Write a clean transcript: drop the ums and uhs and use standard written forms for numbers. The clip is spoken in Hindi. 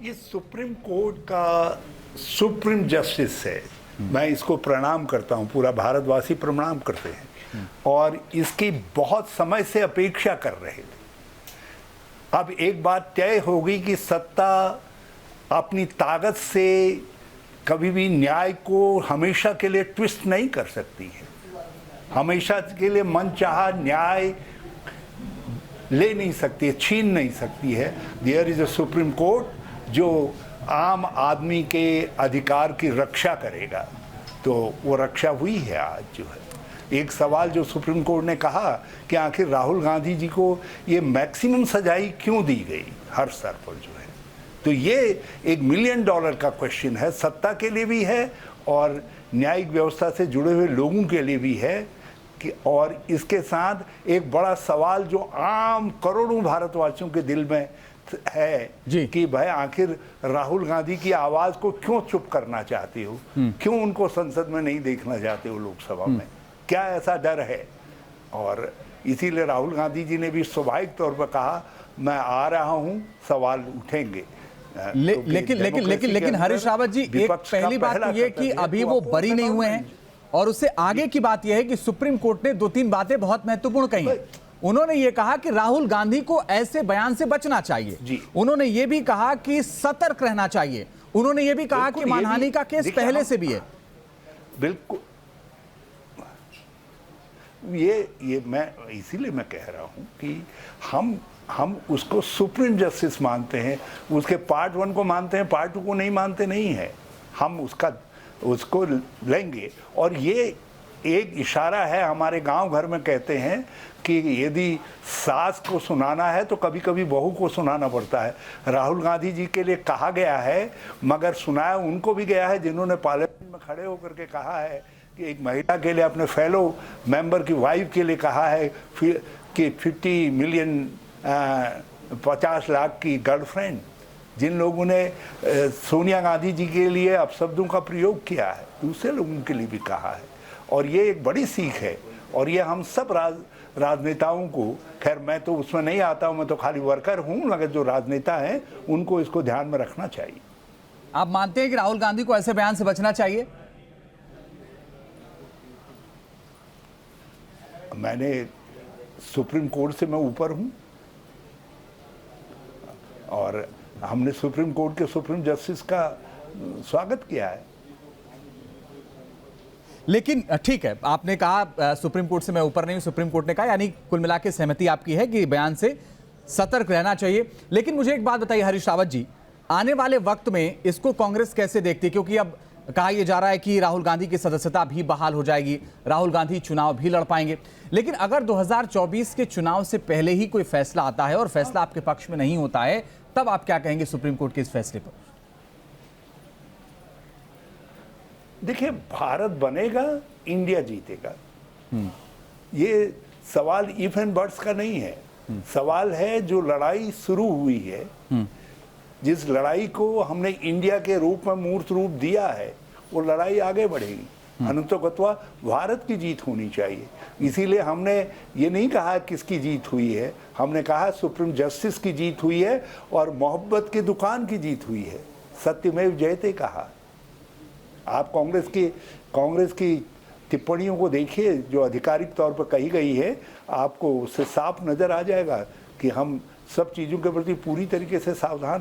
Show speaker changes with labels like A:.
A: ये सुप्रीम कोर्ट का सुप्रीम जस्टिस है। मैं इसको प्रणाम करता हूँ, पूरा भारतवासी प्रणाम करते हैं और इसकी बहुत समय से अपेक्षा कर रहे थे। अब एक बात तय होगी कि सत्ता अपनी ताकत से कभी भी न्याय को हमेशा के लिए ट्विस्ट नहीं कर सकती है। हमेशा के लिए मनचाहा न्याय ले नहीं सकती है, छीन नहीं सकती है। There is a Supreme Court जो आम आदमी के अधिकार की रक्षा करेगा, तो वो रक्षा हुई है। आज जो है एक सवाल जो सुप्रीम कोर्ट ने कहा कि आखिर राहुल गांधी जी को ये मैक्सिमम सजाई क्यों दी गई हर स्तर पर जो है, तो ये $1 मिलियन का क्वेश्चन है, सत्ता के लिए भी है और न्यायिक व्यवस्था से जुड़े हुए लोगों के लिए भी है कि, और इसके साथ एक बड़ा सवाल जो आम करोड़ों भारतवासियों के दिल में है कि भाई आखिर राहुल गांधी की आवाज को क्यों चुप करना चाहते हो, क्यों उनको संसद में नहीं देखना चाहते हो, लोकसभा में क्या ऐसा डर है। और इसीलिए राहुल गांधी जी ने भी स्वाभाविक तौर पर कहा मैं आ रहा हूं, सवाल उठेंगे।
B: लेकिन हरीश रावत जी, एक पहली बात तो ये कि अभी वो बरी नहीं हुए हैं और उससे आगे की बात यह है कि सुप्रीम कोर्ट ने 2-3 बातें बहुत महत्वपूर्ण कही हैं। उन्होंने ये कहा कि राहुल गांधी को ऐसे बयान से बचना चाहिए। उन्होंने ये भी कहा कि सतर्क रहना चाहिए। उन्होंने ये भी कहा कि मानहानि का केस पहले से भी है।
A: बिल्कुल, ये मैं इसीलिए मैं कह रहा हूं कि हम उसको सुप्रीम जस्टिस मानते हैं, उसके पार्ट 1 को मानते हैं, पार्ट 2 को नहीं मानते नहीं है। हम उसको लेंगे और ये एक इशारा है। हमारे गांव घर में कहते हैं कि यदि सास को सुनाना है तो कभी कभी बहू को सुनाना पड़ता है। राहुल गांधी जी के लिए कहा गया है, मगर सुनाया उनको भी गया है जिन्होंने पार्लियामेंट में खड़े होकर के कहा है कि एक महिला के लिए, अपने फेलो मेंबर की वाइफ के लिए कहा है कि 50 मिलियन 50 लाख की गर्लफ्रेंड। जिन लोगों ने सोनिया गांधी जी के लिए अपशब्दों का प्रयोग किया है, दूसरे लोगों के लिए भी कहा है। और ये एक बड़ी सीख है और ये हम सब राजनेताओं को, खैर मैं तो उसमें नहीं आता हूं, मैं तो खाली वर्कर हूं, मगर जो राजनेता हैं उनको इसको ध्यान में रखना चाहिए।
B: आप मानते हैं कि राहुल गांधी को ऐसे बयान से बचना चाहिए?
A: मैंने सुप्रीम कोर्ट से मैं ऊपर हूं और हमने सुप्रीम कोर्ट के सुप्रीम जस्टिस का स्वागत किया है।
B: लेकिन ठीक है, आपने कहा सुप्रीम कोर्ट से मैं ऊपर नहीं हूं, सुप्रीम कोर्ट ने कहा, यानी कुल मिला के सहमति आपकी है कि बयान से सतर्क रहना चाहिए। लेकिन मुझे एक बात बताइए हरीश रावत जी, आने वाले वक्त में इसको कांग्रेस कैसे देखती है? क्योंकि अब कहा यह जा रहा है कि राहुल गांधी की सदस्यता भी बहाल हो जाएगी, राहुल गांधी चुनाव भी लड़ पाएंगे। लेकिन अगर 2024 के चुनाव से पहले ही कोई फैसला आता है और फैसला आपके पक्ष में नहीं होता है, तब आप क्या कहेंगे सुप्रीम कोर्ट के इस फैसले पर?
A: देखिए, भारत बनेगा, इंडिया जीतेगा। ये सवाल इफ एंड बट्स का नहीं है। सवाल है जो लड़ाई शुरू हुई है, जिस लड़ाई को हमने इंडिया के रूप में मूर्त रूप दिया है, वो लड़ाई आगे बढ़ेगी। अनुतोगत्वा भारत की जीत होनी चाहिए। इसीलिए हमने ये नहीं कहा किसकी जीत हुई है, हमने कहा सुप्रीम जस्टिस की जीत हुई है और मोहब्बत की दुकान की जीत हुई है। सत्यमेव जयते कहा। आप कांग्रेस की टिप्पणियों को देखिए जो आधिकारिक तौर पर कही गई है, आपको उससे साफ नजर आ जाएगा कि हम सब चीज़ों के प्रति पूरी तरीके से सावधान